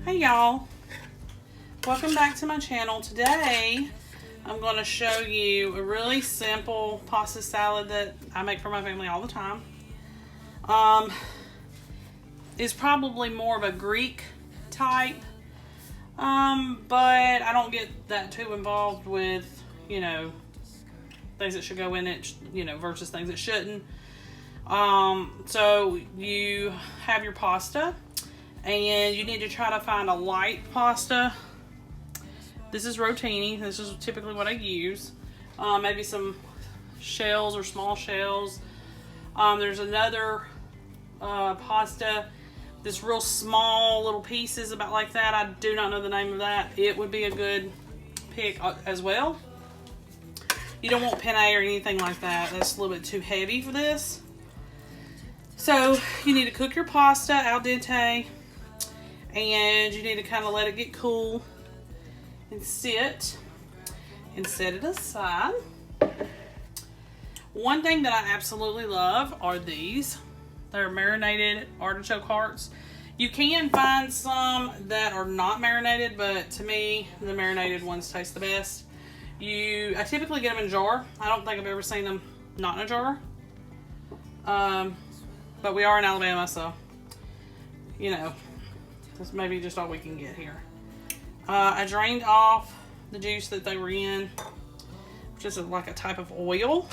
Hey y'all, welcome back to my channel. Today I'm going to show you a really simple pasta salad that I make for my family all the time. It's probably more of a Greek type, but I don't get that too involved with, you know, things that should go in it, you know, versus things that shouldn't. So you have your pasta and you need to try to find a light pasta. This is rotini. This is typically what I use. Maybe some shells or small shells. There's another pasta, this real small little pieces about like that. I do not know the name of that. It would be a good pick as well. You don't want penne or anything like that. That's a little bit too heavy for this. So you need to cook your pasta al dente, and you need to kind of let it get cool and sit and set it aside. One thing that I absolutely love are these. They're marinated artichoke hearts. You can find some that are not marinated, but to me, the marinated ones taste the best. I typically get them in a jar. I don't think I've ever seen them not in a jar. But we are in Alabama, so, you know, that's maybe just all we can get here. I drained off the juice that they were in, which is like a type of oil.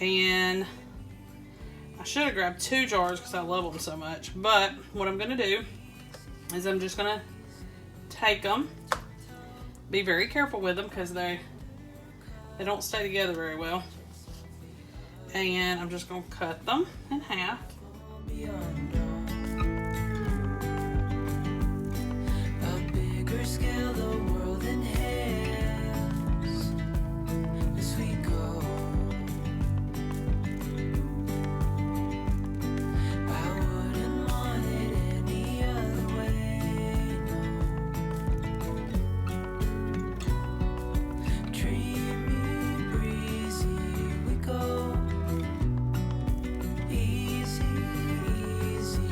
And I should have grabbed 2 jars because I love them so much. But what I'm going to do is I'm just going to take them. Be very careful with them because they don't stay together very well. And I'm just going to cut them in half. A bigger scale, the world inhales as we go. I wouldn't want it any other way, no. Dreamy, breezy, we go. Easy, easy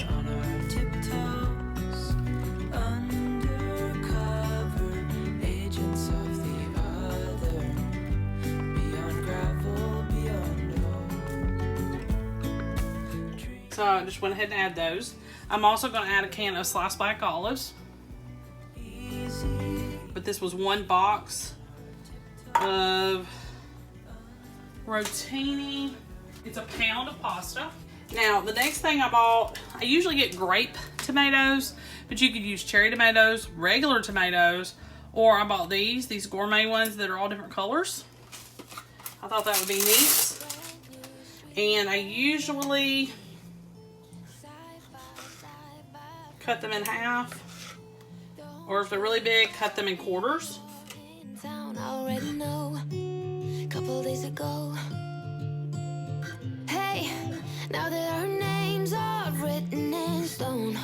on our tiptoes, undercover agents of the other, beyond gravel, beyond hope. So I just went ahead and add those. I'm also going to add a can of sliced black olives. But this was 1 box of rotini. It's a pound of pasta. Now, the next thing I bought, I usually get grape tomatoes, but you could use cherry tomatoes, regular tomatoes, or I bought these gourmet ones that are all different colors. I thought that would be neat. And I usually cut them in half, or if they're really big, cut them in quarters. Town, I already know. Couple days ago. Hey, now that our names are written in stone,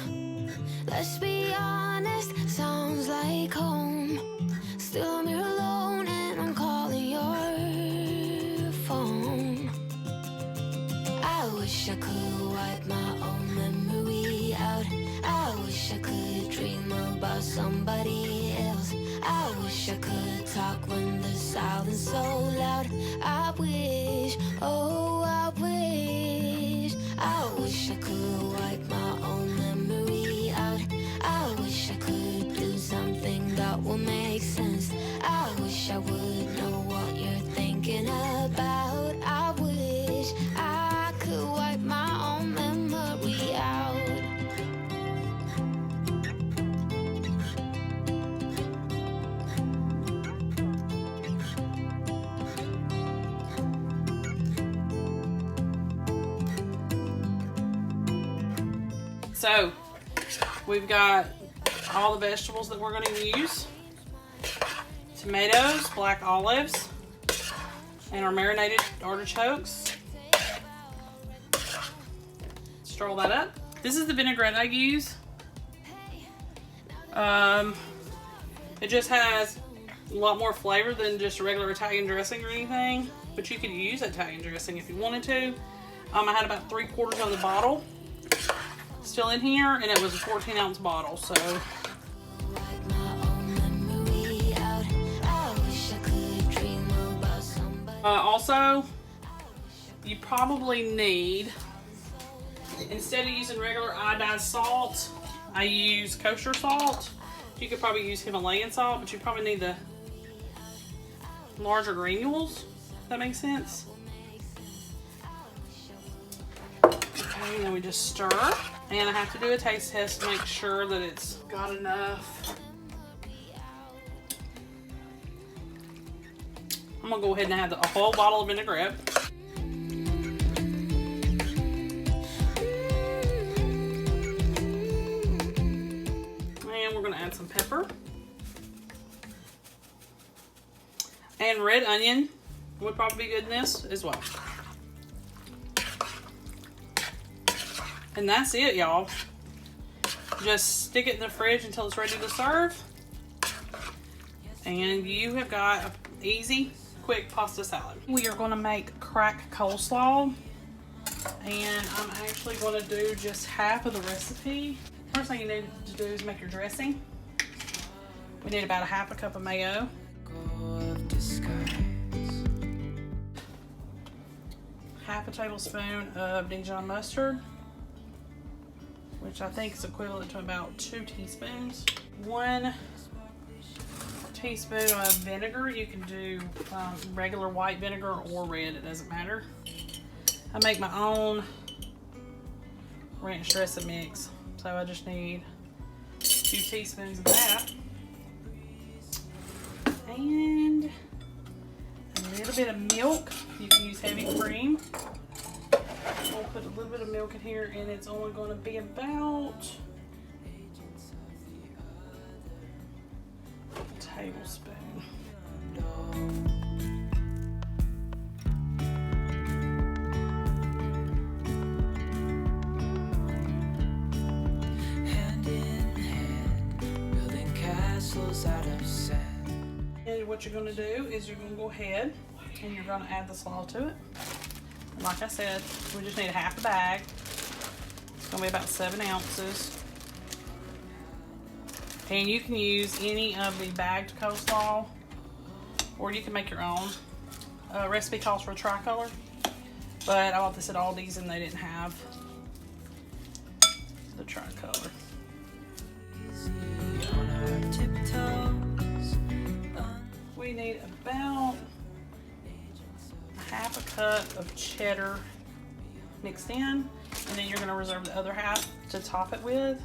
let's be honest, sounds like home. Still I'm here alone and I'm calling your phone. I wish I could wipe my own memory out. I wish I could dream about somebody else. I wish I could talk when the silence so loud. I wish, oh I wish I could wipe my own memory out. I wish I could do something that will make sense. I wish I would know what you're thinking about. I wish I could wipe my own memory out. So we've got all the vegetables that we're going to use. Tomatoes, black olives, and our marinated artichokes. Stir that up. This is the vinaigrette I use. It just has a lot more flavor than just regular Italian dressing or anything, but you could use Italian dressing if you wanted to. I had about 3/4 of the bottle. still in here, and it was a 14-ounce bottle. So Wipe my own memory out. I wish I could dream about somebody. also, you probably need, instead of using regular iodized salt, I use kosher salt. You could probably use Himalayan salt, but you probably need the larger granules. If that makes sense. Okay, and then we just stir. And I have to do a taste test to make sure that it's got enough. I'm gonna go ahead and add a whole bottle of vinaigrette. And we're gonna add some pepper. And red onion would probably be good in this as well. And that's it, y'all. Just stick it in the fridge until it's ready to serve. And you have got an easy, quick pasta salad. We are gonna make crack coleslaw. And I'm actually gonna do just half of the recipe. First thing you need to do is make your dressing. We need about a half a cup of mayo. Half a tablespoon of Dijon mustard, which I think is equivalent to about 2 teaspoons. 1 teaspoon of vinegar. You can do regular white vinegar or red, it doesn't matter. I make my own ranch dressing mix, so I just need 2 teaspoons of that. And a little bit of milk. You can use heavy cream. I'll put a little bit of milk in here, and it's only going to be about a tablespoon. Hand in hand, building castles out of sand. And what you're going to do is you're going to go ahead and you're going to add the slaw to it. And like I said, we just need a half a bag. It's going to be about 7 ounces. And you can use any of the bagged coleslaw, or you can make your own. Recipe calls for a tricolor, but I bought this at Aldi's and they didn't have the tricolor. On our tiptoes, We need about half a cup of cheddar mixed in, and then you're going to reserve the other half to top it with.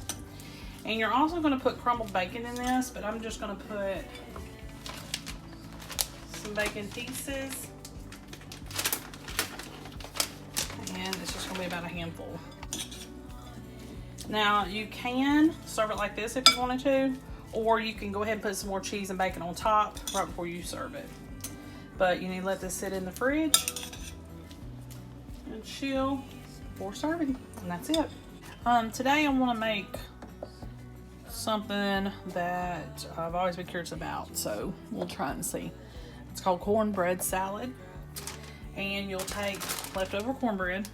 And you're also going to put crumbled bacon in this, but I'm just going to put some bacon pieces, and it's just going to be about a handful. Now you can serve it like this if you wanted to, or you can go ahead and put some more cheese and bacon on top right before you serve it. But you need to let this sit in the fridge and chill before serving, and that's it. Today I want to make something that I've always been curious about, so we'll try and see. It's called cornbread salad, and you'll take leftover cornbread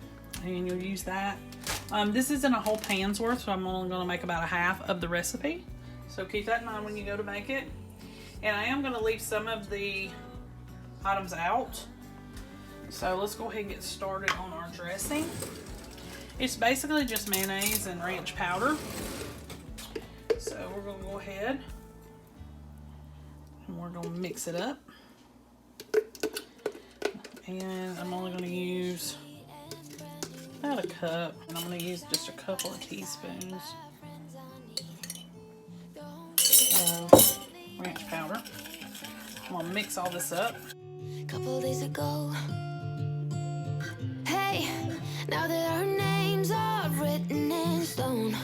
and you'll use that. This isn't a whole pan's worth, so I'm only going to make about a half of the recipe, so keep that in mind when you go to make it. And I am going to leave some of the items out, so let's go ahead and get started on our dressing. It's basically just mayonnaise and ranch powder. So we're going to go ahead and we're going to mix it up. And I'm only going to use about a cup, and I'm going to use just a couple of teaspoons of ranch powder. I'm going to mix all this up. Couple days ago. Hey, now that our names are written in stone.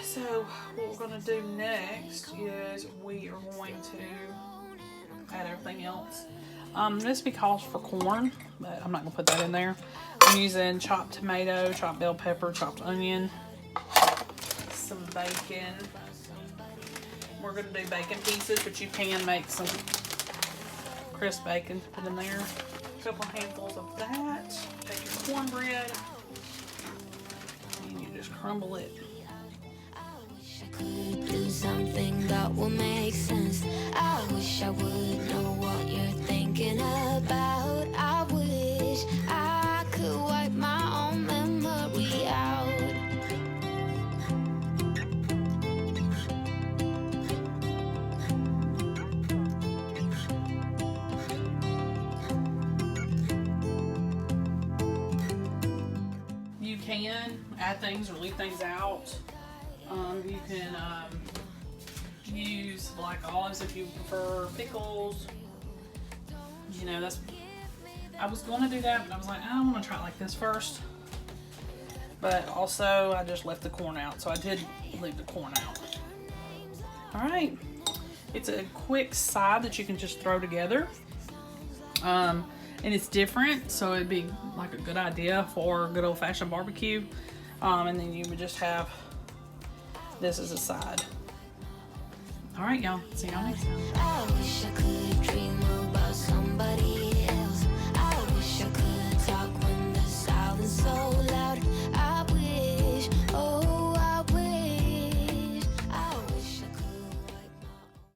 So what we're going to do next is we are going to add everything else. This calls for corn, but I'm not going to put that in there. I'm using chopped tomato, chopped bell pepper, chopped onion, some bacon. We're going to do bacon pieces, but you can make some crisp bacon to put in there. A couple handfuls of that. Take your cornbread and you just crumble it. I could do something that will make sense. I wish I would know what you're thinking about. I wish I could wipe my own memory out. You can add things or leave things out. You can use like olives if you prefer pickles. You know, that's, I was going to do that, but I was like, I want to try it like this first. But also, I just left the corn out, so I did leave the corn out. All right, it's a quick side that you can just throw together. And it's different, so it'd be like a good idea for good old-fashioned barbecue. And then you would just have this as a side. All right, y'all. See y'all next time. I wish I could